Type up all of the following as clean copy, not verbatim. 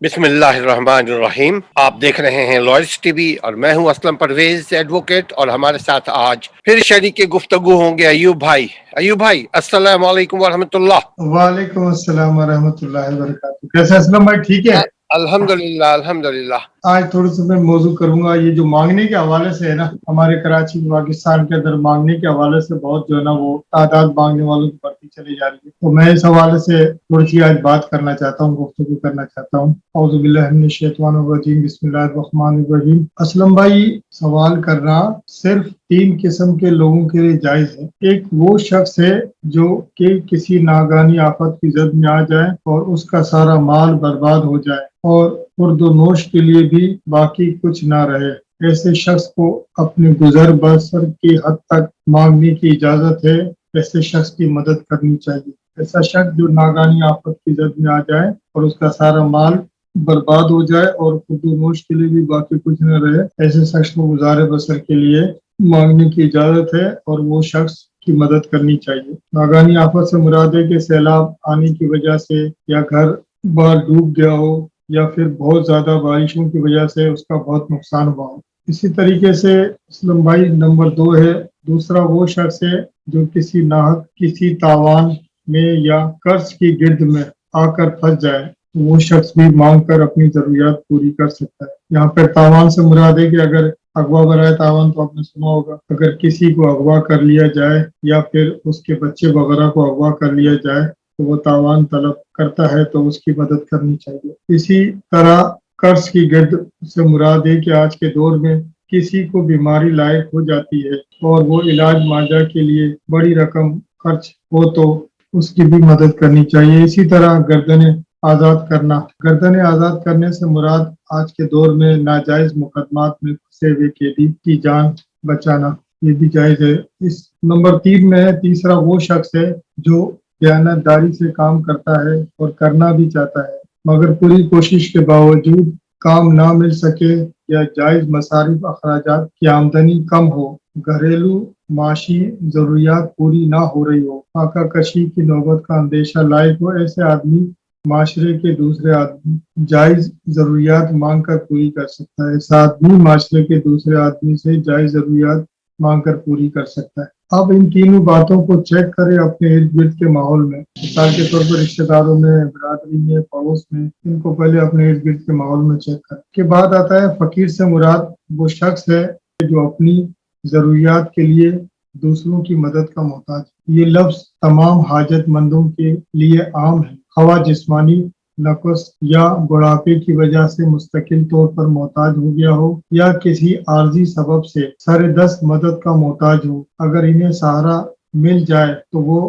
बिस्मिल्लाहिर्रहमानिर्रहीम। आप देख रहे हैं लॉयर्स टीवी और मैं हूं असलम परवेज एडवोकेट, और हमारे साथ आज फिर शरीके गुफ्तगू होंगे अयूब भाई। अयूब भाई, अस्सलाम वालेकुम वरहमतुल्लाह। वालेकुम अस्सलाम वरहमतुल्लाहि वबरकातुहू। कैसे असलम भाई, ठीक है? अल्हम्दुलिल्लाह अल्हम्दुलिल्लाह। आज थोड़ी सी मैं मौजू करूंगा, ये जो मांगने के हवाले से है ना, हमारे कराची पाकिस्तान के अंदर मांगने के हवाले से बहुत जो है ना वो तादाद मांगने वालों की बढ़ती चली जा रही है। तो मैं इस हवाले से थोड़ी सी आज बात करना चाहता हूँ, गुफ्तगू करना चाहता हूँ। औज़ु बिल्लाहि मिनश शैतानिर रजीम, बिस्मिल्लाहिर रहमानिर रहीम। असलम भाई, सवाल करना सिर्फ तीन किस्म के लोगों के लिए जायज है। एक वो शख्स है जो कि किसी नागानी आफत की जद में आ जाए और उसका सारा माल बर्बाद हो जाए और खुर्द-ओ-नोश के लिए भी बाकी कुछ ना रहे। ऐसे शख्स को अपने गुजर बसर की हद तक मांगने की इजाजत है। ऐसे शख्स की मदद करनी चाहिए। ऐसा शख्स जो नागानी आफत की जद में आ जाए और उसका सारा माल बर्बाद हो जाए और खुर्द-ओ-नोश के लिए भी बाकी कुछ न रहे, ऐसे शख्स को गुजार बसर के लिए मांगने की इजाजत है और वो शख्स की मदद करनी चाहिए। नागानी आफत से मुराद है कि सैलाब आने की वजह से या घर बार डूब गया हो या फिर बहुत ज्यादा बारिशों की वजह से उसका बहुत नुकसान हुआ हो। इसी तरीके से असलम भाई, नंबर 2 है, दूसरा वो शख्स है जो किसी नाहक किसी तावान में या कर्ज की गिर्द में आकर फंस जाए, तो वो शख्स भी मांग कर अपनी जरूरियात पूरी कर सकता है। यहाँ पर तावान से मुराद है कि अगर अगवा बराए तावान तो आपने सुना होगा, अगर किसी को अगवा कर लिया जाए या फिर उसके बच्चे वगैरह को अगवा कर लिया जाए तो वो तावान तलब करता है तो उसकी मदद करनी चाहिए। इसी तरह कर्ज की गिर्द से मुराद है कि आज के दौर में किसी को बीमारी लायक हो जाती है और वो इलाज माजा के लिए बड़ी रकम खर्च हो तो उसकी भी मदद करनी चाहिए। इसी तरह गर्दनें आज़ाद करना, गर्दनें आज़ाद करने से मुराद आज के दौर में नाजायज मुकदमात में फंसे हुए कैदी की जान बचाना, ये भी जायज है। इस नंबर 3 में है, तीसरा वो शख्स है जो दयानतदारी से काम करता है और करना भी चाहता है मगर पूरी कोशिश के बावजूद काम ना मिल सके या जायज मसारिफ अखराजात की आमदनी कम हो, घरेलू माशी जरूरियात पूरी ना हो रही हो, फाका कशी की नौबत का अंदेशा लायक हो, ऐसे आदमी माशरे के दूसरे आदमी जायज जरूरियात मांग कर पूरी कर सकता है। इस आदमी माशरे के दूसरे आदमी से जायज जरूरियात मांग कर पूरी कर सकता है। अब इन तीनों बातों को चेक करें अपने इर्द गिर्द के माहौल में, मिसाल के तौर पर रिश्तेदारों में, बिरादरी में, पड़ोस में, इनको पहले अपने इर्द गिर्द के माहौल में चेक करें। के बाद आता है फकीर से मुराद वो शख्स है जो अपनी जरूरियात के लिए दूसरों की मदद का मोहताज। ये लफ्ज तमाम हाजतमंदों के लिए आम है, खवा जिस्मानी नक़्स या बुढ़ापे की वजह से मुस्तकिल तौर पर मोहताज हो गया हो या किसी आर्जी सबब से सरे दस्त मदद का मोहताज हो। अगर इन्हें सहारा मिल जाए तो वो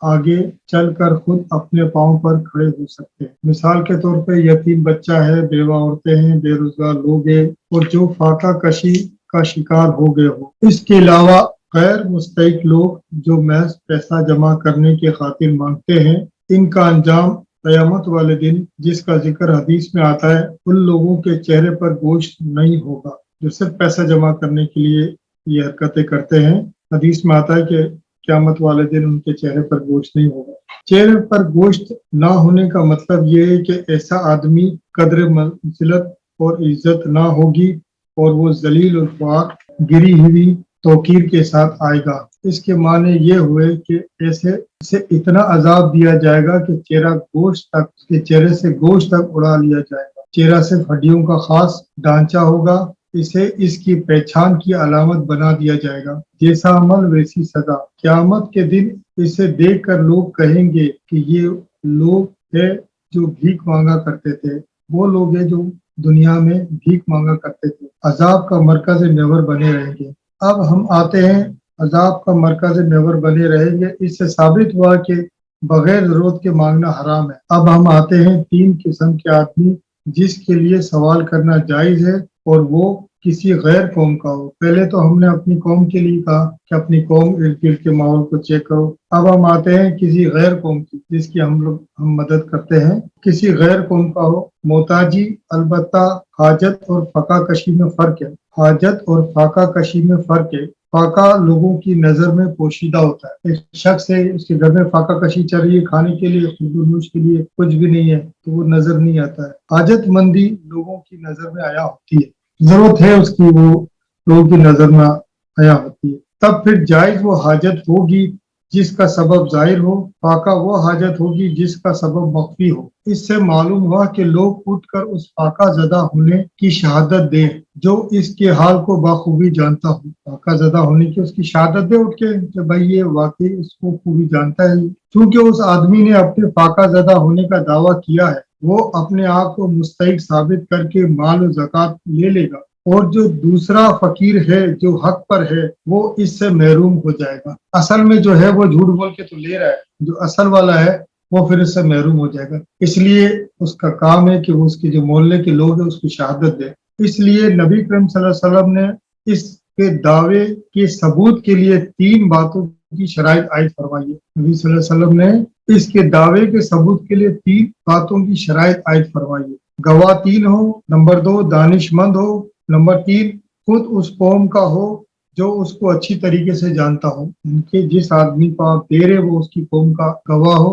आगे चलकर खुद अपने पाँव पर खड़े हो सकते हैं। मिसाल के तौर पर यतीम बच्चा है, बेवा औरतें हैं, बेरोजगार लोग हैं और जो फाका कशी का शिकार हो गए हो। इसके अलावा गैर मुस्तहिक लोग जो महज पैसा जमा करने की खातिर मांगते हैं, इनका अंजाम क़यामत वाले दिन जिसका जिक्र हदीस में आता है, उन लोगों के चेहरे पर गोश्त नहीं होगा जो सिर्फ पैसा जमा करने के लिए ये हरकतें करते हैं। हदीस में आता है कि क़यामत वाले दिन उनके चेहरे पर गोश्त नहीं होगा। चेहरे पर गोश्त ना होने का मतलब ये है कि ऐसा आदमी कदर मंजिलत और इज्जत ना होगी और वो जलील और ख्वार गिरी हुई तौकीर के साथ आएगा। इसके माने ये हुए कि ऐसे इसे इतना अजाब दिया जाएगा कि चेहरा गोश्त तक, के चेहरे से गोश्त तक उड़ा लिया जाएगा। चेहरा सिर्फ हड्डियों का खास ढांचा होगा, इसे इसकी पहचान की अलामत बना दिया जाएगा। जैसा अमल वैसी सजा। क़यामत के दिन इसे देखकर लोग कहेंगे कि ये लोग है जो भीख मांगा करते थे, वो लोग हैं जो दुनिया में भीख मांगा करते थे। अजाब का मरकज नेवर बने रहेंगे। अब हम आते हैं, अजाब का मरकज नेवर बने रहेंगे, इससे साबित हुआ कि बगैर जरूरत के मांगना हराम है। अब हम आते हैं 3 किस्म के आदमी जिसके लिए सवाल करना जायज है और वो किसी गैर कौम का हो। पहले तो हमने अपनी कौम के लिए कहा कि अपनी कौम इर्द गिर्द के माहौल को चेक करो। अब हम आते हैं किसी गैर कौम की जिसकी हम मदद करते हैं। किसी गैर कौम का हो, मोहताजी अलबत्ता हाजत और फाका कशी में फर्क है। हाजत और फाका कशी में फर्क है। फाका लोगों की नजर में पोशीदा होता है। एक शख्स है, उसके घर में फाका कशी चल रही है, खाने के लिए खुरदुनुश के लिए कुछ भी नहीं है, तो वो नजर नहीं आता है। हाजतमंदी लोगों की नजर में आया होती है, जरूरत है उसकी, वो लोगों की नजर में आया होती है। तब फिर जायज वो हाजत होगी जिसका सबब जाहिर हो, फाका वो हाजत होगी जिसका सबब मख्फी हो। इससे मालूम हुआ कि लोग उठकर उस फाका ज़दा होने की शहादत दें जो इसके हाल को बाखूबी जानता हो। फाका ज़दा होने की उसकी शहादत दे उठ के कि भाई ये वाकई इसको खूबी जानता है। क्योंकि उस आदमी ने अपने फाका ज़दा होने का दावा किया है, वो अपने आप को मुस्तहिक साबित करके माल और ज़कात ले लेगा, और जो दूसरा फकीर है जो हक पर है वो इससे महरूम हो जाएगा। असल में जो है वो झूठ बोल के तो ले रहा है, जो असल वाला है वो फिर इससे महरूम हो जाएगा। इसलिए उसका काम है कि वो उसके जो मोहल्ले के लोग हैं उसकी शहादत दे। इसलिए नबी करीम सल्लल्लाहु अलैहि वसल्लम ने इसके दावे के सबूत के लिए 3 बातों की शराइत आयद फरमाई है। नबी सल्लल्लाहु अलैहि वसल्लम ने इसके दावे के सबूत के लिए 3 बातों की शराइत आयद फरमाई है। गवाह 3 हो, नंबर 2 दानिशमंद हो, नंबर 3 खुद उस कौम का हो जो उसको अच्छी तरीके से जानता हो। उनके जिस आदमी को आप दे रहे वो उसकी कौम का गवाह हो,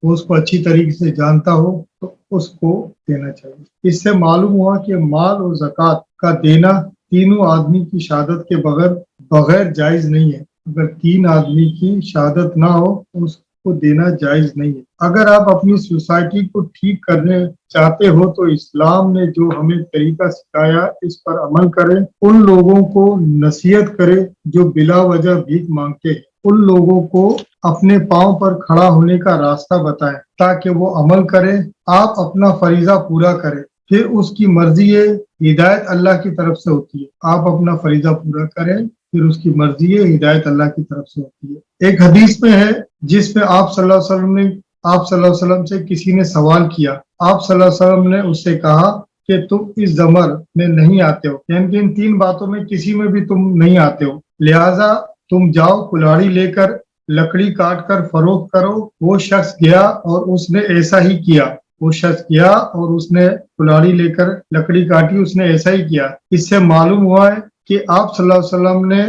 वो उसको अच्छी तरीके से जानता हो, तो उसको देना चाहिए। इससे मालूम हुआ कि माल और ज़कात का देना तीनों आदमी की शहादत के बगैर जायज नहीं है। अगर 3 आदमी की शहादत ना हो तो उसको देना जायज नहीं है। अगर आप अपनी सोसाइटी को ठीक करने चाहते हो तो इस्लाम ने जो हमें तरीका सिखाया इस पर अमल करें। उन लोगों को नसीहत करें जो बिला वजह भीख मांगते हैं। उन लोगों को अपने पांव पर खड़ा होने का रास्ता बताएं ताकि वो अमल करें। आप अपना फरीजा पूरा करें, फिर उसकी मर्जी है, हिदायत अल्लाह की तरफ से होती है। आप अपना फरीजा पूरा करें, फिर उसकी मर्जी है, हिदायत अल्लाह की तरफ से होती है। एक हदीस में है जिसमें आप सल्लल्लाहु अलैहि वसल्लम से किसी ने सवाल किया। आप सल्लल्लाहु अलैहि वसल्लम ने उससे कहा कि तुम इस ज़मर में नहीं आते हो, यानी कि इन 3 बातों में किसी में भी तुम नहीं आते हो, लिहाजा तुम जाओ कुल्हाड़ी लेकर लकड़ी काट कर फरोख्त करो। वो शख्स गया और उसने ऐसा ही किया। वो शख्स गया और उसने कुल्हाड़ी लेकर लकड़ी काटी, उसने ऐसा ही किया। इससे मालूम हुआ है कि आप सल्लल्लाहु अलैहि वसल्लम ने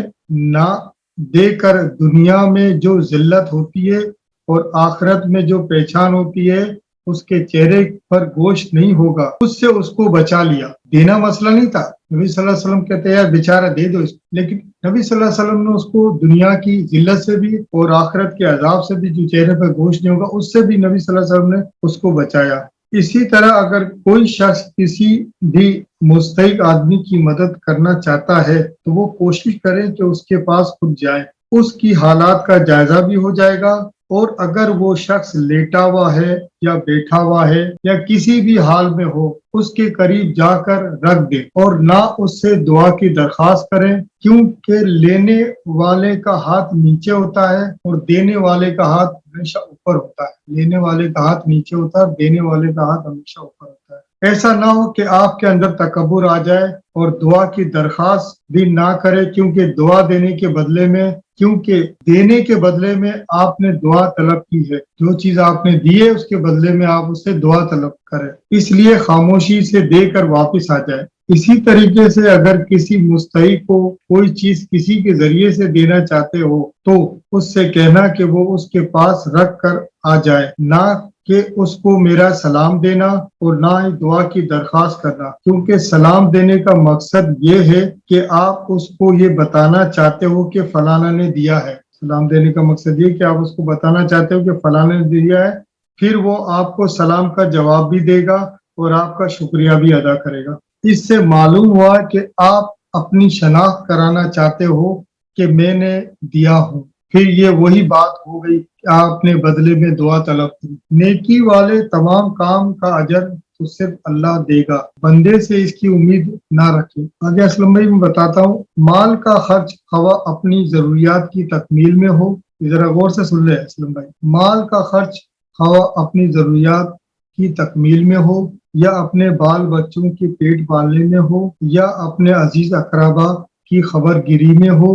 ना देकर दुनिया में जो जिल्लत होती है और आखिरत में जो पहचान होती है उसके चेहरे पर गोश्त नहीं होगा, उससे उसको बचा लिया। देना मसला नहीं था। नबी सल्लल्लाहु अलैहि वसल्लम कहते हैं बेचारा दे दो इसको, लेकिन नबी सल्लल्लाहु अलैहि वसल्लम ने उसको दुनिया की जिल्लत से भी और आखिरत के अजाब से भी, जो चेहरे पर गोश्त नहीं होगा, उससे भी नबी सल्लल्लाहु अलैहि वसल्लम ने उसको बचाया। इसी तरह अगर कोई शख्स किसी भी मुस्तहिक आदमी की मदद करना चाहता है तो वो कोशिश करे कि उसके पास खुद जाए, उसकी हालात का जायजा भी हो जाएगा, और अगर वो शख्स लेटा हुआ है या बैठा हुआ है या किसी भी हाल में हो उसके करीब जाकर रख दे और ना उससे दुआ की दरख्वास्त करें, क्योंकि लेने वाले का हाथ नीचे होता है और देने वाले का हाथ हमेशा ऊपर होता है। लेने वाले का हाथ नीचे होता है, देने वाले का हाथ हमेशा ऊपर होता है। ऐसा ना हो कि आपके अंदर तकब्बुर आ जाए और दुआ की दरख्वास्त भी ना करे, क्योंकि देने के बदले में आपने दुआ तलब की है। जो चीज आपने दी है उसके बदले में आप उससे दुआ तलब करें, इसलिए खामोशी से देकर वापस आ जाए। इसी तरीके से अगर किसी मुस्तहिक को कोई चीज किसी के जरिए से देना चाहते हो तो उससे कहना कि वो उसके पास रख कर आ जाए, ना कि उसको मेरा सलाम देना और ना ही दुआ की दरख्वास्त करना, क्योंकि सलाम देने का मकसद ये है कि आप उसको ये बताना चाहते हो कि फलाना ने दिया है। सलाम देने का मकसद ये कि आप उसको बताना चाहते हो कि फलाना ने दिया है, फिर वो आपको सलाम का जवाब भी देगा और आपका शुक्रिया भी अदा करेगा। इससे मालूम हुआ कि आप अपनी शनाख्त कराना चाहते हो कि मैंने दिया हूँ। फिर ये वही बात हो गई कि आपने बदले में दुआ तलब की। नेकी वाले तमाम काम का अजर तो सिर्फ अल्लाह देगा, बंदे से इसकी उम्मीद ना रखें। आगे असलम भाई मैं बताता हूँ, माल का खर्च हवा अपनी जरूरियात की तकमील में हो। जरा गौर से सुन ले असलम भाई, माल का खर्च हवा अपनी जरूरियात کی تکمیل میں ہو، یا اپنے بال بچوں کے پیٹ پالنے میں ہو، یا اپنے عزیز اقربا کی خبر گیری میں ہو،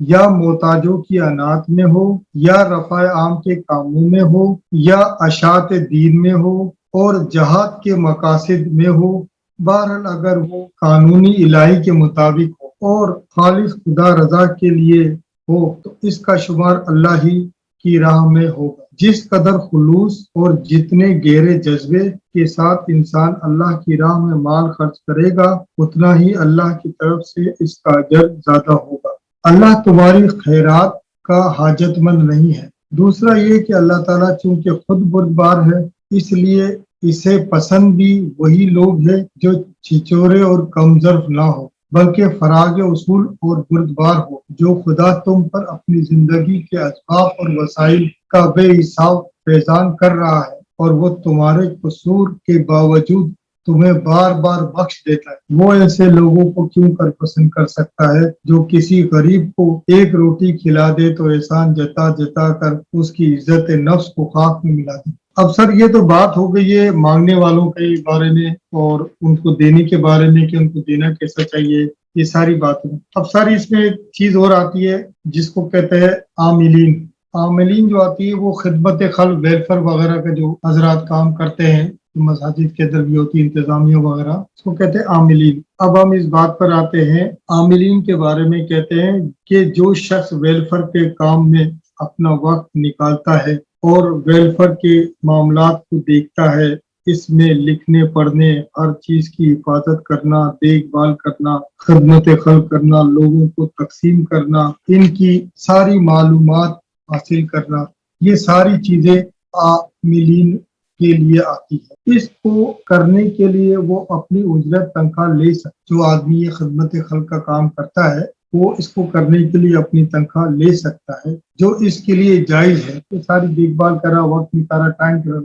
یا محتاجوں کی انات میں ہو، یا رفع عام کے کاموں میں ہو، یا اشاعت دین میں ہو اور جہاد کے مقاصد میں ہو، بہرحال اگر وہ قانونی الہی کے مطابق ہو اور خالص خدا رضا کے لیے ہو تو اس کا شمار اللہ ہی کی راہ میں ہوگا۔ جس قدر خلوص اور جتنے گہرے جذبے کے ساتھ انسان اللہ کی راہ میں مال خرچ کرے گا اتنا ہی اللہ کی طرف سے اس کا اجر زیادہ ہوگا۔ اللہ تمہاری خیرات کا حاجت مند نہیں ہے۔ دوسرا یہ کہ اللہ تعالیٰ چونکہ خود بردبار ہے اس لیے اسے پسند بھی وہی لوگ ہیں جو چھچورے اور کم ظرف نہ ہو بلکہ فراغ اصول اور بردبار ہو، جو خدا تم پر اپنی زندگی کے اسباب اور وسائل کا بے حساب فیضان کر رہا ہے اور وہ تمہارے قصور کے باوجود تمہیں بار بار بخش دیتا ہے۔ وہ ایسے لوگوں کو کیوں کر پسند کر سکتا ہے جو کسی غریب کو ایک روٹی کھلا دے تو احسان جتا جتا کر اس کی عزت نفس کو خاک میں ملا دے۔ اب سر یہ تو بات ہو گئی ہے مانگنے والوں کے بارے میں اور ان کو دینے کے بارے میں کہ ان کو دینا کیسا چاہیے، یہ ساری باتیں۔ اب سر اس میں ایک چیز اور آتی ہے جس کو کہتے ہیں عاملین۔ عاملین جو آتی ہے وہ خدمت خلق، ویلفیئر وغیرہ کا جو حضرات کام کرتے ہیں، مساجد کے اندر بھی ہوتی انتظامیہ وغیرہ، اس کو کہتے ہیں عاملین۔ اب ہم اس بات پر آتے ہیں، عاملین کے بارے میں کہتے ہیں کہ جو شخص ویلفیئر کے کام میں اپنا وقت نکالتا ہے اور ویلفیئر کے معاملات کو دیکھتا ہے، اس میں لکھنے پڑھنے، ہر چیز کی حفاظت کرنا، دیکھ بھال کرنا، خدمت خلق کرنا، لوگوں کو تقسیم کرنا، ان کی ساری معلومات حاصل کرنا، یہ ساری چیزیں عاملین کے لیے آتی ہے۔ اس کو کرنے کے لیے وہ اپنی اجرت تنخواہ لے سکتا۔ جو آدمی یہ خدمت خلق کا کام کرتا ہے وہ اس کو کرنے کے لیے اپنی تنخواہ لے سکتا ہے جو اس کے لیے جائز ہے۔ تو ساری دیکھ بھال کرا، وقت نکالا، ٹائم کرا،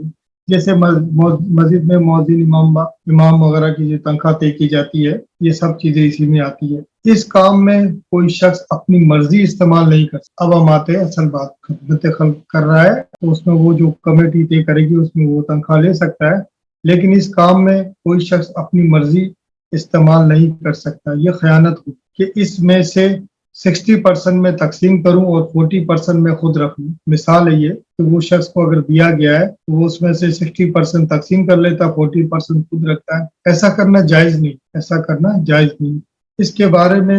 جیسے مسجد میں مؤذن، امام وغیرہ کی جو تنخواہ طے کی جاتی ہے، یہ سب چیزیں اسی میں آتی ہے۔ اس کام میں کوئی شخص اپنی مرضی استعمال نہیں کر سکتا۔ اب ہم آتے ہیں اصل بات، خدمت خلق کر رہا ہے تو اس میں وہ جو کمیٹی طے کرے گی اس میں وہ تنخواہ لے سکتا ہے، لیکن اس کام میں کوئی شخص اپنی مرضی استعمال نہیں کر سکتا۔ یہ خیانت ہوئی کہ اس میں سے 60% میں تقسیم کروں اور 40% میں خود رکھ لوں۔ مثال ہے یہ کہ وہ شخص کو اگر دیا گیا ہے تو وہ اس میں سے 60% تقسیم کر لیتا، 40% خود رکھتا ہے۔ ایسا کرنا جائز نہیں، ایسا کرنا جائز نہیں۔ اس کے بارے میں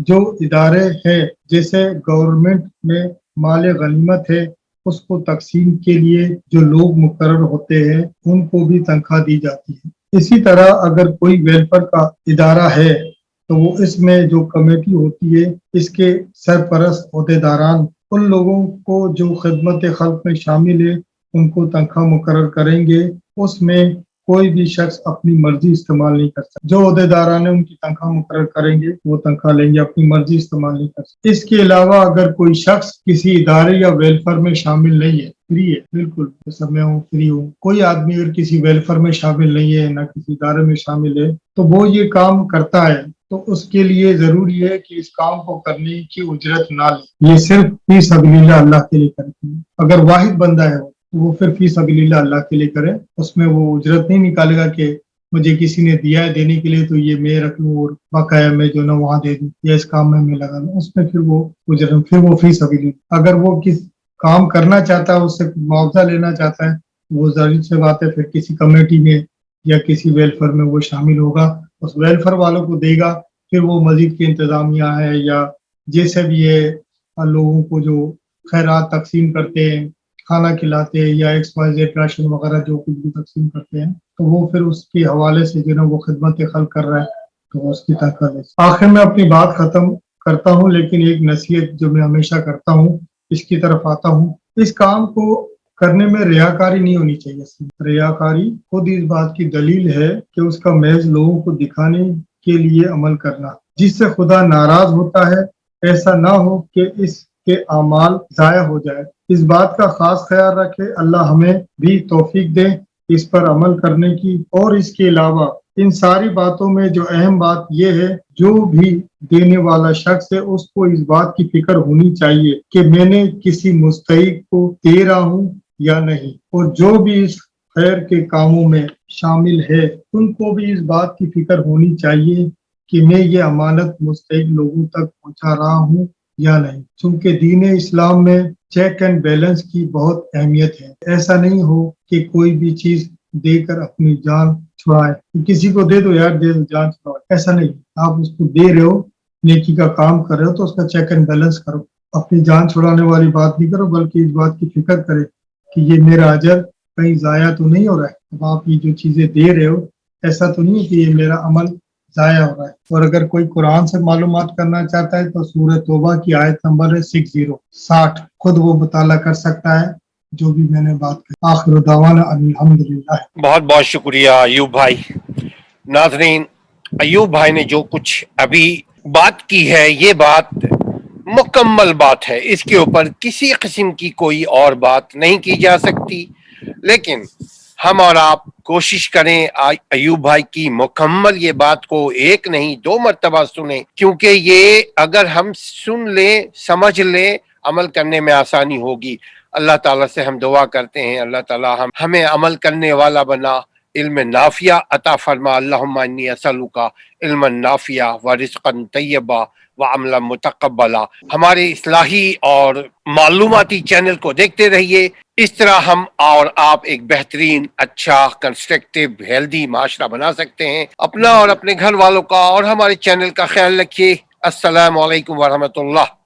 جو ادارے ہیں، جیسے گورنمنٹ میں مال غنیمت ہے، اس کو تقسیم کے لیے جو لوگ مقرر ہوتے ہیں ان کو بھی تنخواہ دی جاتی ہے۔ اسی طرح اگر کوئی ویلفیئر کا ادارہ ہے تو وہ اس میں جو کمیٹی ہوتی ہے، اس کے سرپرست عہدیداران ان لوگوں کو جو خدمت خلق میں شامل ہے ان کو تنخواہ مقرر کریں گے۔ اس میں کوئی بھی شخص اپنی مرضی استعمال نہیں کر سکتا۔ جو عہدیداران ان کی تنخواہ مقرر کریں گے وہ تنخواہ لیں گے، اپنی مرضی استعمال نہیں کر سکتے۔ اس کے علاوہ اگر کوئی شخص کسی ادارے یا ویلفیئر میں شامل نہیں ہے، فری ہے، بالکل جیسا میں ہوں، فری ہوں، کوئی آدمی اگر کسی ویلفیئر میں شامل نہیں ہے، نہ کسی ادارے میں شامل ہے، تو وہ یہ کام کرتا ہے تو اس کے لیے ضروری ہے کہ اس کام کو کرنے کی اجرت نہ لے، یہ صرف فی سبیل اللہ اللہ کے لیے کرتے ہیں۔ اگر واحد بندہ ہے تو وہ پھر فی سبیل اللہ اللہ کے لیے کرے، اس میں وہ اجرت نہیں نکالے گا کہ مجھے کسی نے دیا ہے دینے کے لیے تو یہ میں رکھ لوں اور بقایا میں جو نا وہاں دے دوں یا اس کام میں لگا لوں، اس میں پھر وہ اجرت، پھر وہ فی سبیل اللہ۔ اگر وہ کس کام کرنا چاہتا ہے، اس سے معاوضہ لینا چاہتا ہے، وہ ظاہر سی بات ہے پھر کسی کمیٹی میں یا کسی ویلفیئر میں وہ شامل ہوگا، اس ویلفیئر والوں کو دے گا، پھر وہ مسجد کی انتظامیہ ہے یا جیسے بھی ہے لوگوں کو جو خیرات تقسیم کرتے ہیں، کھانا کھلاتے ہیں یا XYZ راشن وغیرہ جو کچھ بھی تقسیم کرتے ہیں، تو وہ پھر اس کے حوالے سے جو نا وہ خدمت خلق کر رہا ہے تو اس کی تنخواہ لے۔ آخر میں اپنی بات ختم کرتا ہوں، لیکن ایک نصیحت جو میں ہمیشہ کرتا ہوں اس کی طرف آتا ہوں۔ اس کام کو کرنے میں ریاکاری نہیں ہونی چاہیے۔ ریاکاری خود اس بات کی دلیل ہے کہ اس کا محض لوگوں کو دکھانے کے لیے عمل کرنا، جس سے خدا ناراض ہوتا ہے۔ ایسا نہ ہو کہ اس کے اعمال ضائع ہو جائے۔ اس بات کا خاص خیال رکھے، اللہ ہمیں بھی توفیق دے اس پر عمل کرنے کی۔ اور اس کے علاوہ ان ساری باتوں میں جو اہم بات یہ ہے، جو بھی دینے والا شخص ہے اس کو اس بات کی فکر ہونی چاہیے کہ میں نے کسی مستحق کو دے رہا ہوں یا نہیں، اور جو بھی اس خیر کے کاموں میں شامل ہے ان کو بھی اس بات کی فکر ہونی چاہیے کہ میں یہ امانت مستحق لوگوں تک پہنچا رہا ہوں یا نہیں، چونکہ دین اسلام میں چیک اینڈ بیلنس کی بہت اہمیت ہے۔ ایسا نہیں ہو کہ کوئی بھی چیز دے کر اپنی جان چھڑائے، کسی کو دے دو یار، دے دو جان چھڑائے، ایسا نہیں۔ آپ اس کو دے رہے ہو، نیکی کا کام کر رہے ہو تو اس کا چیک اینڈ بیلنس کرو، اپنی جان چھڑانے والی بات نہیں کرو، بلکہ اس بات کی فکر کرے کہ یہ میرا اجر کہیں ضائع تو نہیں ہو رہا ہے۔ اب آپ یہ جو چیزیں دے رہے ہو، ایسا تو نہیں ہے کہ یہ میرا عمل ضائع ہو رہا ہے۔ اور اگر کوئی قرآن سے معلومات کرنا چاہتا ہے تو سورہ توبہ کی آیت نمبر ہے 60 خود وہ مطالعہ کر سکتا ہے جو بھی میں نے بات کی۔ آخر دعوانا الحمدللہ۔ بہت بہت شکریہ ایوب بھائی۔ ناظرین، ایوب بھائی نے جو کچھ ابھی بات کی ہے یہ بات مکمل بات ہے، اس کے اوپر کسی قسم کی کوئی اور بات نہیں کی جا سکتی، لیکن ہم اور آپ کوشش کریں ایوب بھائی کی مکمل یہ بات کو ایک نہیں 2 مرتبہ سنیں، کیونکہ یہ اگر ہم سن لیں سمجھ لیں عمل کرنے میں آسانی ہوگی۔ اللہ تعالیٰ سے ہم دعا کرتے ہیں اللہ تعالیٰ ہمیں عمل کرنے والا بنا، علم نافع عطا فرما۔ اللہم انی اسألک علما نافعا ورزقا طیبا وعملا متقبلا۔ ہمارے اصلاحی اور معلوماتی چینل کو دیکھتے رہیے، اس طرح ہم اور آپ ایک بہترین، اچھا، کنسٹرکٹیو، ہیلدی معاشرہ بنا سکتے ہیں۔ اپنا اور اپنے گھر والوں کا اور ہمارے چینل کا خیال رکھیے۔ السلام علیکم ورحمۃ اللہ۔